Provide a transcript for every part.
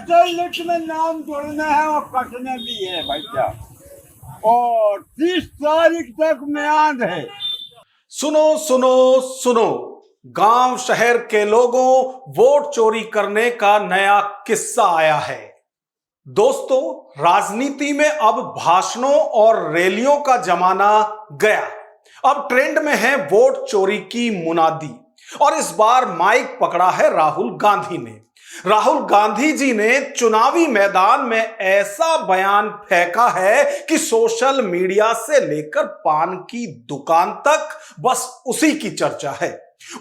Voter list में नाम जोड़ना है और कटने भी है भाई साहब, और 30 तारीख तक म्याद है। सुनो सुनो सुनो, गांव शहर के लोगों, वोट चोरी करने का नया किस्सा आया है। दोस्तों, राजनीति में अब भाषणों और रैलियों का जमाना गया। अब ट्रेंड में है वोट चोरी की मुनादी, और इस बार माइक पकड़ा है राहुल गांधी ने। राहुल गांधी जी ने चुनावी मैदान में ऐसा बयान फेंका है कि सोशल मीडिया से लेकर पान की दुकान तक बस उसी की चर्चा है।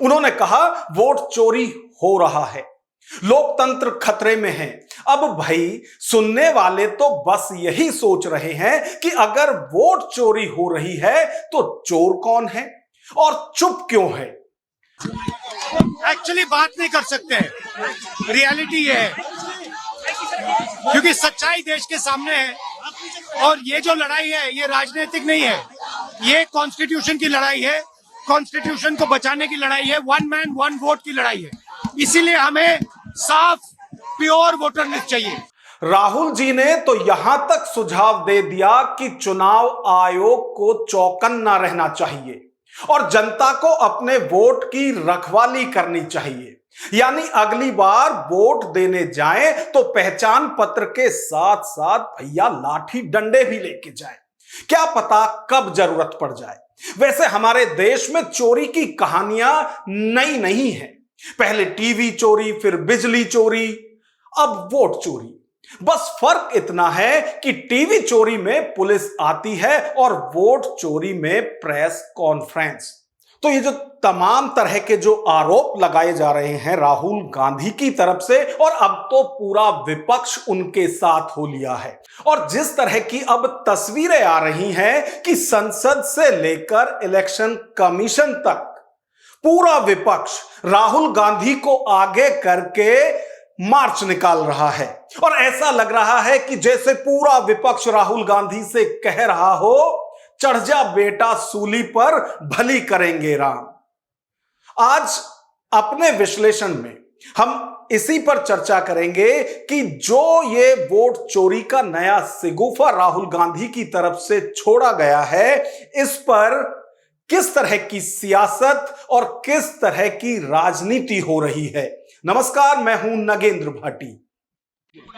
उन्होंने कहा, वोट चोरी हो रहा है, लोकतंत्र खतरे में है। अब भाई, सुनने वाले तो बस यही सोच रहे हैं कि अगर वोट चोरी हो रही है तो चोर कौन है और चुप क्यों है। एक्चुअली बात नहीं कर सकते हैं, रियलिटी ये है, क्योंकि सच्चाई देश के सामने है। और ये जो लड़ाई है ये राजनीतिक नहीं है, ये कॉन्स्टिट्यूशन की लड़ाई है, कॉन्स्टिट्यूशन को बचाने की लड़ाई है, वन मैन वन वोट की लड़ाई है। इसीलिए हमें साफ प्योर वोटर लिस्ट चाहिए। राहुल जी ने तो यहां तक सुझाव दे दिया कि चुनाव आयोग को चौकन्ना रहना चाहिए और जनता को अपने वोट की रखवाली करनी चाहिए। यानी अगली बार वोट देने जाएं तो पहचान पत्र के साथ साथ भैया लाठी डंडे भी लेके जाएं, क्या पता कब जरूरत पड़ जाए। वैसे हमारे देश में चोरी की कहानियां नई नहीं है। पहले टीवी चोरी, फिर बिजली चोरी, अब वोट चोरी। बस फर्क इतना है कि टीवी चोरी में पुलिस आती है और वोट चोरी में प्रेस कॉन्फ्रेंस। तो ये जो तमाम तरह के जो आरोप लगाए जा रहे हैं राहुल गांधी की तरफ से, और अब तो पूरा विपक्ष उनके साथ हो लिया है, और जिस तरह की अब तस्वीरें आ रही हैं कि संसद से लेकर इलेक्शन कमीशन तक पूरा विपक्ष राहुल गांधी को आगे करके मार्च निकाल रहा है, और ऐसा लग रहा है कि जैसे पूरा विपक्ष राहुल गांधी से कह रहा हो, चढ़ जा बेटा सूली पर, भली करेंगे राम। आज अपने विश्लेषण में हम इसी पर चर्चा करेंगे कि जो ये वोट चोरी का नया सिगुफा राहुल गांधी की तरफ से छोड़ा गया है, इस पर किस तरह की सियासत और किस तरह की राजनीति हो रही है। नमस्कार, मैं हूं नगेंद्र भाटी।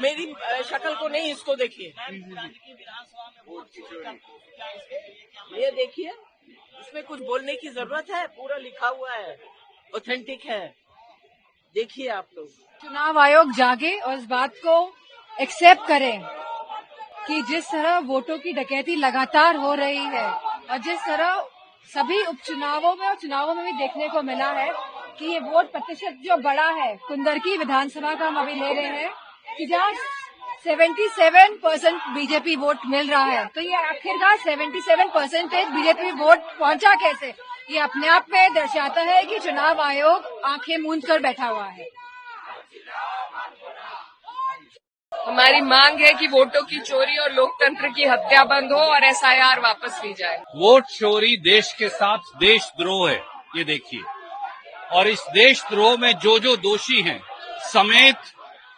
मेरी शक्ल को नहीं, इसको देखिए, ये देखिए, इसमें कुछ बोलने की जरूरत है, पूरा लिखा हुआ है, ऑथेंटिक है, देखिए आप लोग। चुनाव आयोग जागे और इस बात को एक्सेप्ट करे कि जिस तरह वोटों की डकैती लगातार हो रही है और जिस तरह सभी उपचुनावों में और चुनावों में भी देखने को मिला है कि ये वोट प्रतिशत जो बड़ा है, कुंदरकी विधानसभा का हम अभी ले रहे हैं कि जहाँ 77% बीजेपी वोट मिल रहा है, तो ये आखिरकार 77% बीजेपी वोट पहुंचा कैसे, ये अपने आप में दर्शाता है कि चुनाव आयोग आंखें मूंद कर बैठा हुआ है। हमारी मांग है कि वोटों की चोरी और लोकतंत्र की हत्या बंद हो और एसआईआर वापस ली जाए। वोट चोरी देश के साथ देशद्रोह है, ये देखिए, और इस देशद्रोह में जो जो दोषी हैं समेत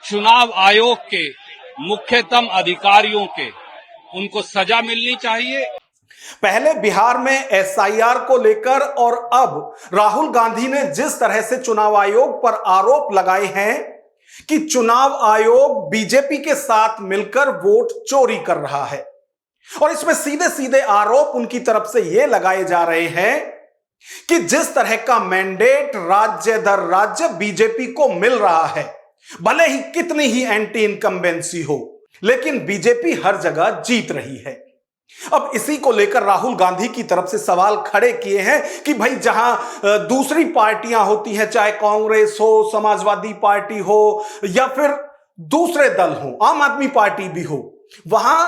चुनाव आयोग के मुख्यतम अधिकारियों के, उनको सजा मिलनी चाहिए। पहले बिहार में एसआईआर को लेकर और अब राहुल गांधी ने जिस तरह से चुनाव आयोग पर आरोप लगाए हैं कि चुनाव आयोग बीजेपी के साथ मिलकर वोट चोरी कर रहा है, और इसमें सीधे सीधे आरोप उनकी तरफ से यह लगाए जा रहे हैं कि जिस तरह का मैंडेट राज्य दर राज्य बीजेपी को मिल रहा है, भले ही कितनी ही एंटी इनकम्बेंसी हो, लेकिन बीजेपी हर जगह जीत रही है। अब इसी को लेकर राहुल गांधी की तरफ से सवाल खड़े किए हैं कि भाई, जहां दूसरी पार्टियां होती हैं, चाहे कांग्रेस हो, समाजवादी पार्टी हो या फिर दूसरे दल हो, आम आदमी पार्टी भी हो, वहां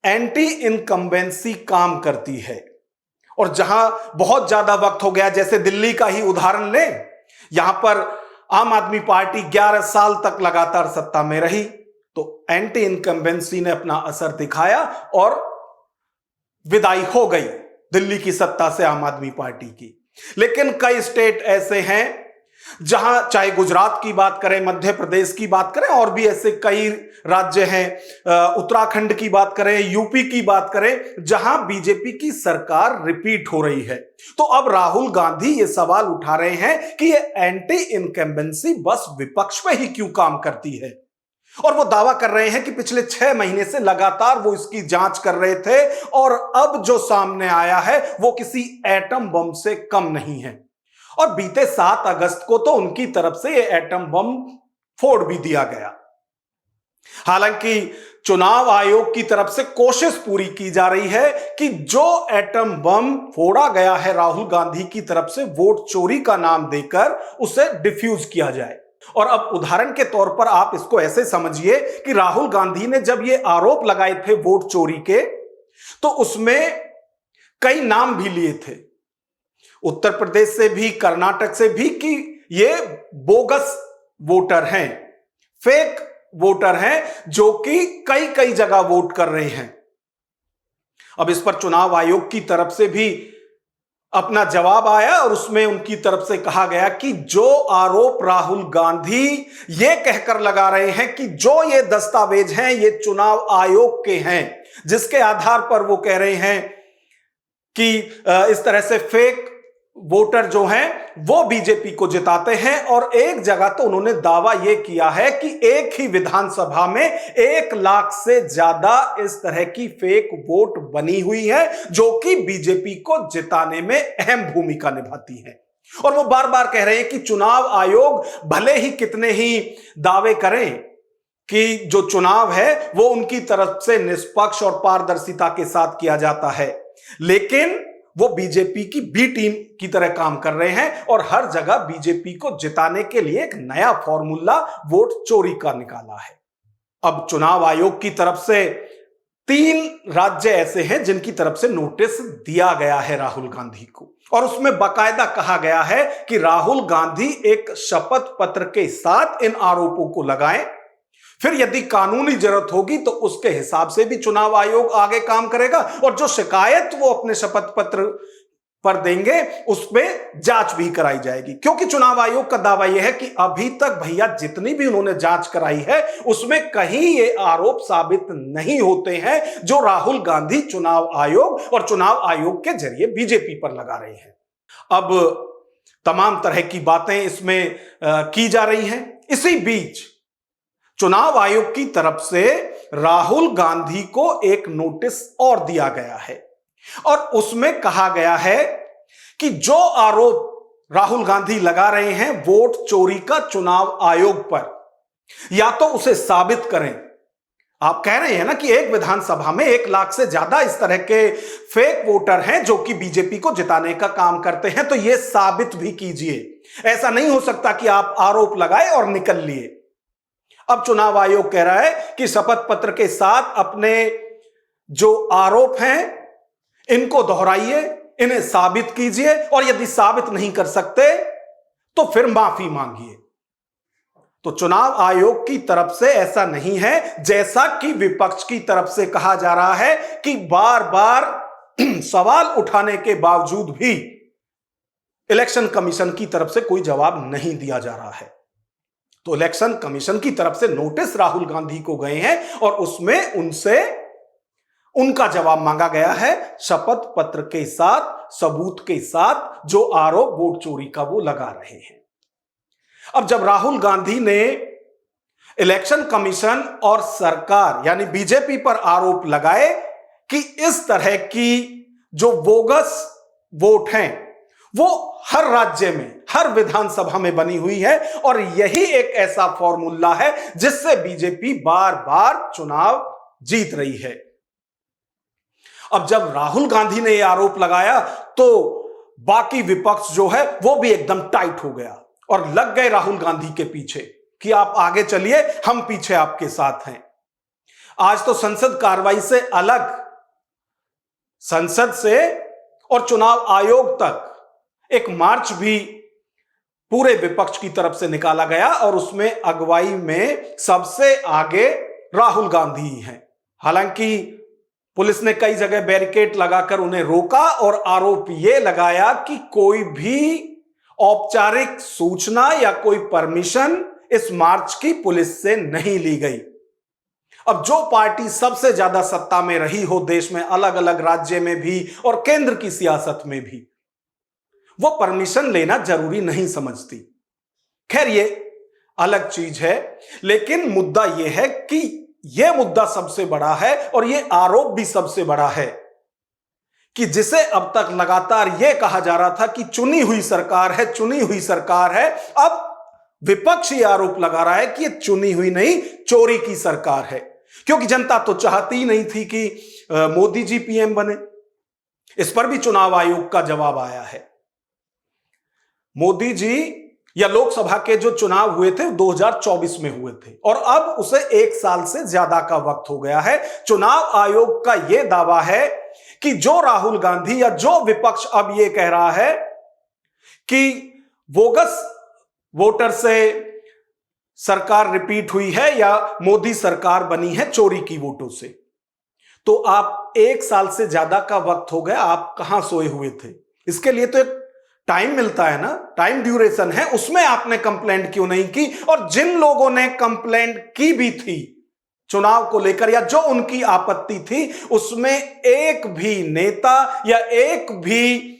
एंटी इनकम्बेंसी काम करती है। और जहां बहुत ज्यादा वक्त हो गया, जैसे दिल्ली का ही उदाहरण लें, यहां पर आम आदमी पार्टी 11 साल तक लगातार सत्ता में रही, तो एंटी इनकम्बेंसी ने अपना असर दिखाया और विदाई हो गई दिल्ली की सत्ता से आम आदमी पार्टी की। लेकिन कई स्टेट ऐसे हैं जहां चाहे गुजरात की बात करें, मध्य प्रदेश की बात करें, और भी ऐसे कई राज्य हैं, उत्तराखंड की बात करें, यूपी की बात करें, जहां बीजेपी की सरकार रिपीट हो रही है। तो अब राहुल गांधी ये सवाल उठा रहे हैं कि ये एंटी इनकम्बेंसी बस विपक्ष पे ही क्यों काम करती है, और वो दावा कर रहे हैं कि पिछले 6 महीने से लगातार वो इसकी जांच कर रहे थे और अब जो सामने आया है वो किसी एटम बम से कम नहीं है। और बीते 7 अगस्त को तो उनकी तरफ से ये एटम बम फोड़ भी दिया गया। हालांकि चुनाव आयोग की तरफ से कोशिश पूरी की जा रही है कि जो एटम बम फोड़ा गया है राहुल गांधी की तरफ से वोट चोरी का नाम देकर, उसे डिफ्यूज किया जाए। और अब उदाहरण के तौर पर आप इसको ऐसे समझिए कि राहुल गांधी ने जब ये आरोप लगाए थे वोट चोरी के, तो उसमें कई नाम भी लिए थे, उत्तर प्रदेश से भी, कर्नाटक से भी, कि ये बोगस वोटर हैं, फेक वोटर हैं जो कि कई कई जगह वोट कर रहे हैं। अब इस पर चुनाव आयोग की तरफ से भी अपना जवाब आया और उसमें उनकी तरफ से कहा गया कि जो आरोप राहुल गांधी ये कहकर लगा रहे हैं कि जो ये दस्तावेज हैं ये चुनाव आयोग के हैं, जिसके आधार पर वो कह रहे हैं कि इस तरह से फेक वोटर जो हैं वो बीजेपी को जिताते हैं। और एक जगह तो उन्होंने दावा यह किया है कि एक ही विधानसभा में 1 लाख से ज्यादा इस तरह की फेक वोट बनी हुई है जो कि बीजेपी को जिताने में अहम भूमिका निभाती है। और वो बार बार कह रहे हैं कि चुनाव आयोग भले ही कितने ही दावे करें कि जो चुनाव है वो उनकी तरफ से निष्पक्ष और पारदर्शिता के साथ किया जाता है, लेकिन वो बीजेपी की बी टीम की तरह काम कर रहे हैं और हर जगह बीजेपी को जिताने के लिए एक नया फॉर्मूला वोट चोरी का निकाला है। अब चुनाव आयोग की तरफ से 3 राज्य ऐसे हैं जिनकी तरफ से नोटिस दिया गया है राहुल गांधी को, और उसमें बाकायदा कहा गया है कि राहुल गांधी एक शपथ पत्र के साथ इन आरोपों को लगाएं, फिर यदि कानूनी जरूरत होगी तो उसके हिसाब से भी चुनाव आयोग आगे काम करेगा, और जो शिकायत वो अपने शपथ पत्र पर देंगे उसमें जांच भी कराई जाएगी। क्योंकि चुनाव आयोग का दावा यह है कि अभी तक भैया जितनी भी उन्होंने जांच कराई है उसमें कहीं ये आरोप साबित नहीं होते हैं जो राहुल गांधी चुनाव आयोग और चुनाव आयोग के जरिए बीजेपी पर लगा रहे हैं। अब तमाम तरह की बातें इसमें की जा रही हैं। इसी बीच चुनाव आयोग की तरफ से राहुल गांधी को एक नोटिस और दिया गया है, और उसमें कहा गया है कि जो आरोप राहुल गांधी लगा रहे हैं वोट चोरी का चुनाव आयोग पर, या तो उसे साबित करें। आप कह रहे हैं ना कि एक विधानसभा में 1 लाख से ज्यादा इस तरह के फेक वोटर हैं जो कि बीजेपी को जिताने का काम करते हैं, तो यह साबित भी कीजिए। ऐसा नहीं हो सकता कि आप आरोप लगाए और निकल लिए। अब चुनाव आयोग कह रहा है कि शपथ पत्र के साथ अपने जो आरोप हैं इनको दोहराइए, इन्हें साबित कीजिए, और यदि साबित नहीं कर सकते तो फिर माफी मांगिए। तो चुनाव आयोग की तरफ से ऐसा नहीं है जैसा कि विपक्ष की तरफ से कहा जा रहा है कि बार बार सवाल उठाने के बावजूद भी इलेक्शन कमीशन की तरफ से कोई जवाब नहीं दिया जा रहा है। तो इलेक्शन कमीशन की तरफ से नोटिस राहुल गांधी को गए हैं और उसमें उनसे उनका जवाब मांगा गया है शपथ पत्र के साथ, सबूत के साथ, जो आरोप वोट चोरी का वो लगा रहे हैं। अब जब राहुल गांधी ने इलेक्शन कमीशन और सरकार यानी बीजेपी पर आरोप लगाए कि इस तरह की जो बोगस वोट हैं वो हर राज्य में, हर विधानसभा में बनी हुई है, और यही एक ऐसा फॉर्मूला है जिससे बीजेपी बार बार चुनाव जीत रही है। अब जब राहुल गांधी ने यह आरोप लगाया तो बाकी विपक्ष जो है वो भी एकदम टाइट हो गया और लग गए राहुल गांधी के पीछे कि आप आगे चलिए, हम पीछे आपके साथ हैं। आज तो संसद कार्रवाई से अलग, संसद से और चुनाव आयोग तक एक मार्च भी पूरे विपक्ष की तरफ से निकाला गया और उसमें अगुवाई में सबसे आगे राहुल गांधी हैं। हालांकि पुलिस ने कई जगह बैरिकेड लगाकर उन्हें रोका और आरोप यह लगाया कि कोई भी औपचारिक सूचना या कोई परमिशन इस मार्च की पुलिस से नहीं ली गई। अब जो पार्टी सबसे ज्यादा सत्ता में रही हो देश में, अलग अलग राज्य में भी और केंद्र की सियासत में भी, वो परमिशन लेना जरूरी नहीं समझती। खैर ये अलग चीज है, लेकिन मुद्दा यह है कि यह मुद्दा सबसे बड़ा है और यह आरोप भी सबसे बड़ा है कि जिसे अब तक लगातार यह कहा जा रहा था कि चुनी हुई सरकार है, चुनी हुई सरकार है, अब विपक्ष ये आरोप लगा रहा है कि यह चुनी हुई नहीं, चोरी की सरकार है। क्योंकि जनता तो चाहती ही नहीं थी कि मोदी जी पीएम बने। इस पर भी चुनाव आयोग का जवाब आया है। मोदी जी या लोकसभा के जो चुनाव हुए थे 2024 में हुए थे और अब उसे 1 साल से ज्यादा का वक्त हो गया है। चुनाव आयोग का यह दावा है कि जो राहुल गांधी या जो विपक्ष अब यह कह रहा है कि बोगस वोटर से सरकार रिपीट हुई है या मोदी सरकार बनी है चोरी की वोटों से, तो आप 1 साल से ज्यादा का वक्त हो गया, आप कहां सोए हुए थे? इसके लिए तो एक टाइम मिलता है ना, टाइम ड्यूरेशन है, उसमें आपने कंप्लेंट क्यों नहीं की? और जिन लोगों ने कंप्लेंट की भी थी चुनाव को लेकर या जो उनकी आपत्ति थी, उसमें एक भी नेता या एक भी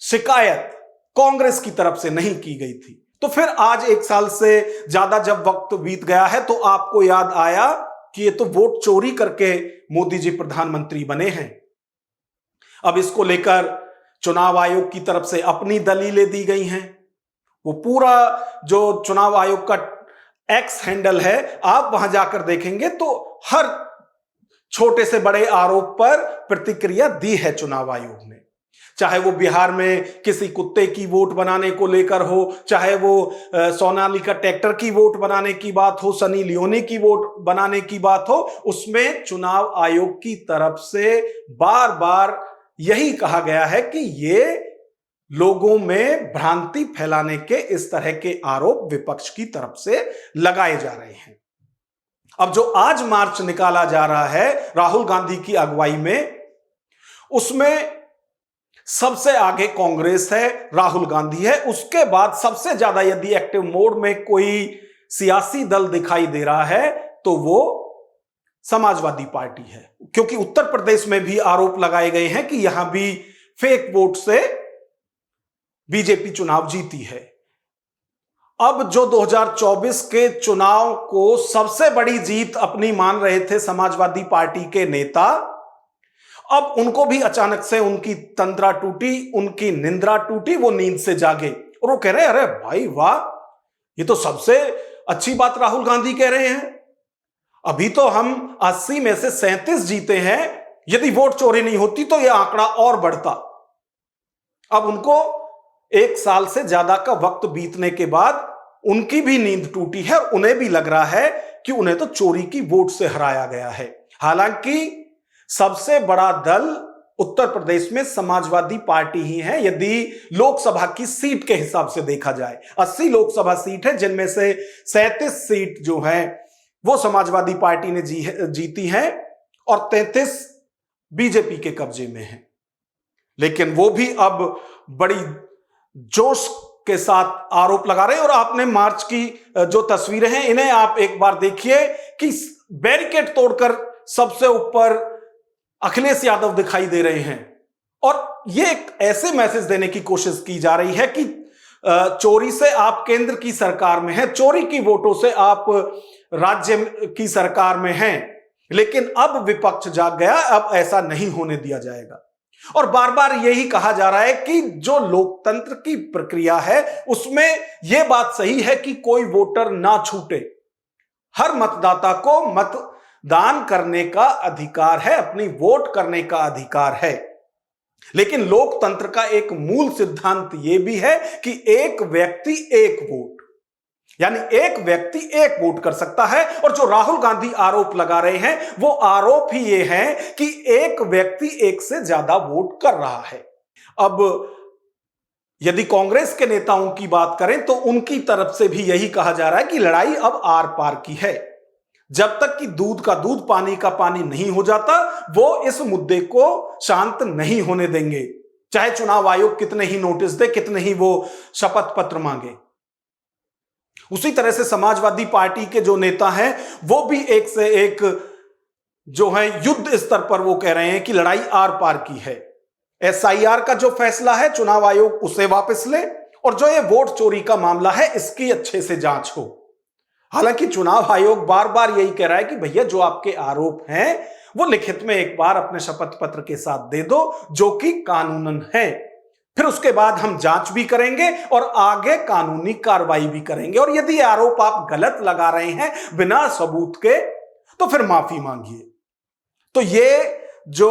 शिकायत कांग्रेस की तरफ से नहीं की गई थी। तो फिर आज 1 साल से ज्यादा जब वक्त बीत गया है तो आपको याद आया कि ये तो वोट चोरी करके मोदी जी प्रधानमंत्री बने हैं। अब इसको लेकर चुनाव आयोग की तरफ से अपनी दलीलें दी गई हैं। वो पूरा जो चुनाव आयोग का एक्स हैंडल है, आप वहां जाकर देखेंगे तो हर छोटे से बड़े आरोप पर प्रतिक्रिया दी है चुनाव आयोग ने। चाहे वो बिहार में किसी कुत्ते की वोट बनाने को लेकर हो, चाहे वो सोनालिका ट्रैक्टर की वोट बनाने की बात हो, सनी लियोनी की वोट बनाने की बात हो, उसमें चुनाव आयोग की तरफ से बार बार यही कहा गया है कि ये लोगों में भ्रांति फैलाने के इस तरह के आरोप विपक्ष की तरफ से लगाए जा रहे हैं। अब जो आज मार्च निकाला जा रहा है राहुल गांधी की अगुवाई में, उसमें सबसे आगे कांग्रेस है, राहुल गांधी है, उसके बाद सबसे ज्यादा यदि एक्टिव मोड में कोई सियासी दल दिखाई दे रहा है तो वो समाजवादी पार्टी है। क्योंकि उत्तर प्रदेश में भी आरोप लगाए गए हैं कि यहां भी फेक वोट से बीजेपी चुनाव जीती है। अब जो 2024 के चुनाव को सबसे बड़ी जीत अपनी मान रहे थे समाजवादी पार्टी के नेता, अब उनको भी अचानक से उनकी तंद्रा टूटी, उनकी निंद्रा टूटी, वो नींद से जागे और वो कह रहे हैं अरे भाई वाह, ये तो सबसे अच्छी बात राहुल गांधी कह रहे हैं। अभी तो हम 80 में से 37 जीते हैं, यदि वोट चोरी नहीं होती तो यह आंकड़ा और बढ़ता। अब उनको 1 साल से ज्यादा का वक्त बीतने के बाद उनकी भी नींद टूटी है और उन्हें भी लग रहा है कि उन्हें तो चोरी की वोट से हराया गया है। हालांकि सबसे बड़ा दल उत्तर प्रदेश में समाजवादी पार्टी ही है यदि लोकसभा की सीट के हिसाब से देखा जाए। 80 लोकसभा सीट है, जिनमें से 37 सीट जो है वो समाजवादी पार्टी ने जीती है और 33 बीजेपी के कब्जे में है। लेकिन वो भी अब बड़ी जोश के साथ आरोप लगा रहे हैं। और आपने मार्च की जो तस्वीरें हैं इन्हें आप एक बार देखिए कि बैरिकेड तोड़कर सबसे ऊपर अखिलेश यादव दिखाई दे रहे हैं और ये एक ऐसे मैसेज देने की कोशिश की जा रही है कि चोरी से आप केंद्र की सरकार में हैं, चोरी की वोटों से आप राज्य की सरकार में हैं, लेकिन अब विपक्ष जाग गया, अब ऐसा नहीं होने दिया जाएगा। और बार बार यही कहा जा रहा है कि जो लोकतंत्र की प्रक्रिया है उसमें यह बात सही है कि कोई वोटर ना छूटे। हर मतदाता को मतदान करने का अधिकार है, अपनी वोट करने का अधिकार है। लेकिन लोकतंत्र का एक मूल सिद्धांत यह भी है कि एक व्यक्ति एक वोट, यानी एक व्यक्ति एक वोट कर सकता है। और जो राहुल गांधी आरोप लगा रहे हैं वो आरोप ही ये है कि एक व्यक्ति एक से ज्यादा वोट कर रहा है। अब यदि कांग्रेस के नेताओं की बात करें तो उनकी तरफ से भी यही कहा जा रहा है कि लड़ाई अब आर पार की है। जब तक कि दूध का दूध पानी का पानी नहीं हो जाता वो इस मुद्दे को शांत नहीं होने देंगे। चाहे चुनाव आयोग कितने ही नोटिस दे, कितने ही वो शपथ पत्र मांगे। उसी तरह से समाजवादी पार्टी के जो नेता हैं वो भी एक से एक जो है युद्ध स्तर पर वो कह रहे हैं कि लड़ाई आर पार की है। एसआईआर का जो फैसला है चुनाव आयोग उसे वापस ले, और जो ये वोट चोरी का मामला है इसकी अच्छे से जांच हो। हालांकि चुनाव आयोग बार बार यही कह रहा है कि भैया जो आपके आरोप हैं वो लिखित में एक बार अपने शपथ पत्र के साथ दे दो, जो कि कानूनन है, फिर उसके बाद हम जांच भी करेंगे और आगे कानूनी कार्रवाई भी करेंगे। और यदि आरोप आप गलत लगा रहे हैं बिना सबूत के, तो फिर माफी मांगिए। तो ये जो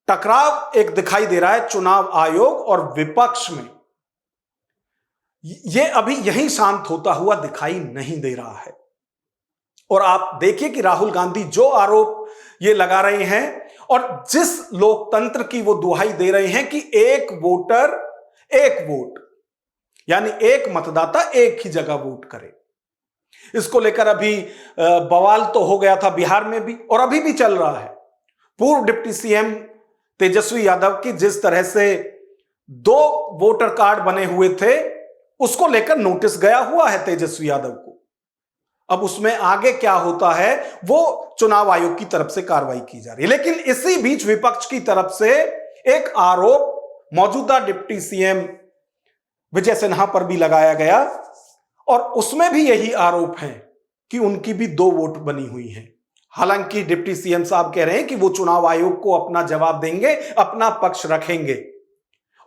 टकराव एक दिखाई दे रहा है चुनाव आयोग और विपक्ष में, ये अभी यहीं शांत होता हुआ दिखाई नहीं दे रहा है। और आप देखिए कि राहुल गांधी जो आरोप ये लगा रहे हैं और जिस लोकतंत्र की वो दुहाई दे रहे हैं कि एक वोटर एक वोट, यानी एक मतदाता एक ही जगह वोट करे, इसको लेकर अभी बवाल तो हो गया था बिहार में भी और अभी भी चल रहा है। पूर्व डिप्टी सीएम तेजस्वी यादव की जिस तरह से 2 वोटर कार्ड बने हुए थे, उसको लेकर नोटिस गया हुआ है तेजस्वी यादव को। अब उसमें आगे क्या होता है वो चुनाव आयोग की तरफ से कार्रवाई की जा रही है। लेकिन इसी बीच विपक्ष की तरफ से एक आरोप मौजूदा डिप्टी सीएम विजय सिन्हा पर भी लगाया गया, और उसमें भी यही आरोप है कि उनकी भी 2 वोट बनी हुई हैं। हालांकि डिप्टी सीएम साहब कह रहे हैं कि वो चुनाव आयोग को अपना जवाब देंगे, अपना पक्ष रखेंगे,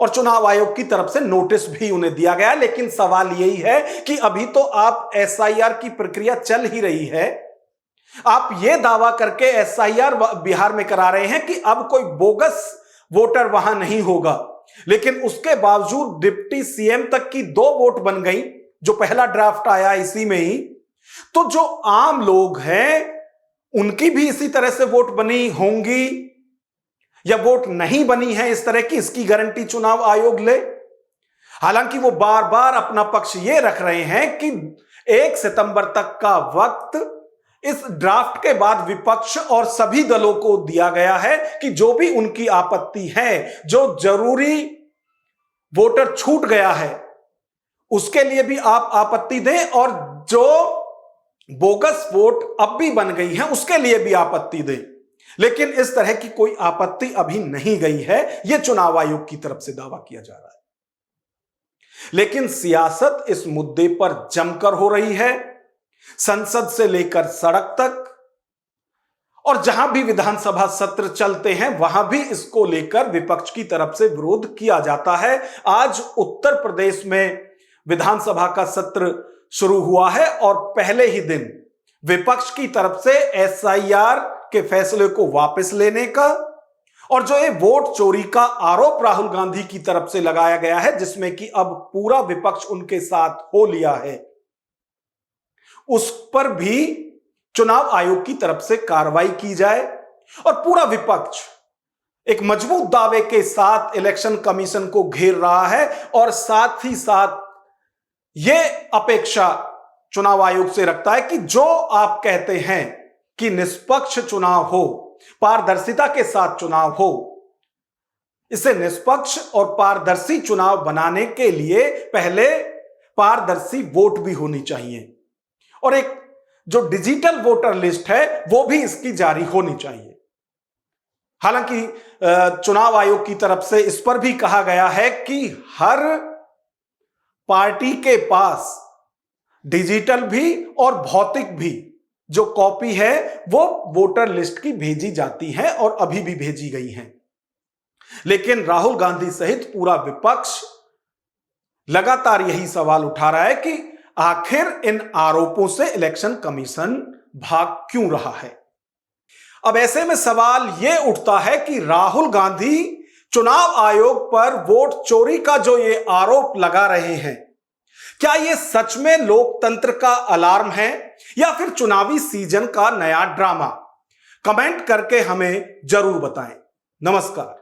और चुनाव आयोग की तरफ से नोटिस भी उन्हें दिया गया। लेकिन सवाल यही है कि अभी तो आप एसआईआर की प्रक्रिया चल ही रही है, आप ये दावा करके एसआईआर बिहार में करा रहे हैं कि अब कोई बोगस वोटर वहां नहीं होगा, लेकिन उसके बावजूद डिप्टी सीएम तक की 2 वोट बन गई, जो पहला ड्राफ्ट आया इसी में ही। तो जो आम लोग हैं उनकी भी इसी तरह से वोट बनी होंगी या वोट नहीं बनी है इस तरह की, इसकी गारंटी चुनाव आयोग ले। हालांकि वो बार बार अपना पक्ष ये रख रहे हैं कि 1 सितंबर तक का वक्त इस ड्राफ्ट के बाद विपक्ष और सभी दलों को दिया गया है कि जो भी उनकी आपत्ति है, जो जरूरी वोटर छूट गया है उसके लिए भी आप आपत्ति दें, और जो बोगस वोट अब भी बन गई है उसके लिए भी आपत्ति दें। लेकिन इस तरह की कोई आपत्ति अभी नहीं गई है, यह चुनाव आयोग की तरफ से दावा किया जा रहा है। लेकिन सियासत इस मुद्दे पर जमकर हो रही है, संसद से लेकर सड़क तक, और जहां भी विधानसभा सत्र चलते हैं वहां भी इसको लेकर विपक्ष की तरफ से विरोध किया जाता है। आज उत्तर प्रदेश में विधानसभा का सत्र शुरू हुआ है और पहले ही दिन विपक्ष की तरफ से एसआईआर के फैसले को वापस लेने का, और जो ये वोट चोरी का आरोप राहुल गांधी की तरफ से लगाया गया है, जिसमें कि अब पूरा विपक्ष उनके साथ हो लिया है, उस पर भी चुनाव आयोग की तरफ से कार्रवाई की जाए। और पूरा विपक्ष एक मजबूत दावे के साथ इलेक्शन कमीशन को घेर रहा है, और साथ ही साथ यह अपेक्षा चुनाव आयोग से रखता है कि जो आप कहते हैं कि निष्पक्ष चुनाव हो, पारदर्शिता के साथ चुनाव हो, इसे निष्पक्ष और पारदर्शी चुनाव बनाने के लिए पहले पारदर्शी वोट भी होनी चाहिए, और एक जो डिजिटल वोटर लिस्ट है वो भी इसकी जारी होनी चाहिए। हालांकि चुनाव आयोग की तरफ से इस पर भी कहा गया है कि हर पार्टी के पास डिजिटल भी और भौतिक भी जो कॉपी है वो वोटर लिस्ट की भेजी जाती है और अभी भी भेजी गई हैं। लेकिन राहुल गांधी सहित पूरा विपक्ष लगातार यही सवाल उठा रहा है कि आखिर इन आरोपों से इलेक्शन कमीशन भाग क्यों रहा है। अब ऐसे में सवाल यह उठता है कि राहुल गांधी चुनाव आयोग पर वोट चोरी का जो ये आरोप लगा रहे हैं, क्या ये सच में लोकतंत्र का अलार्म है या फिर चुनावी सीजन का नया ड्रामा? कमेंट करके हमें जरूर बताएं। नमस्कार।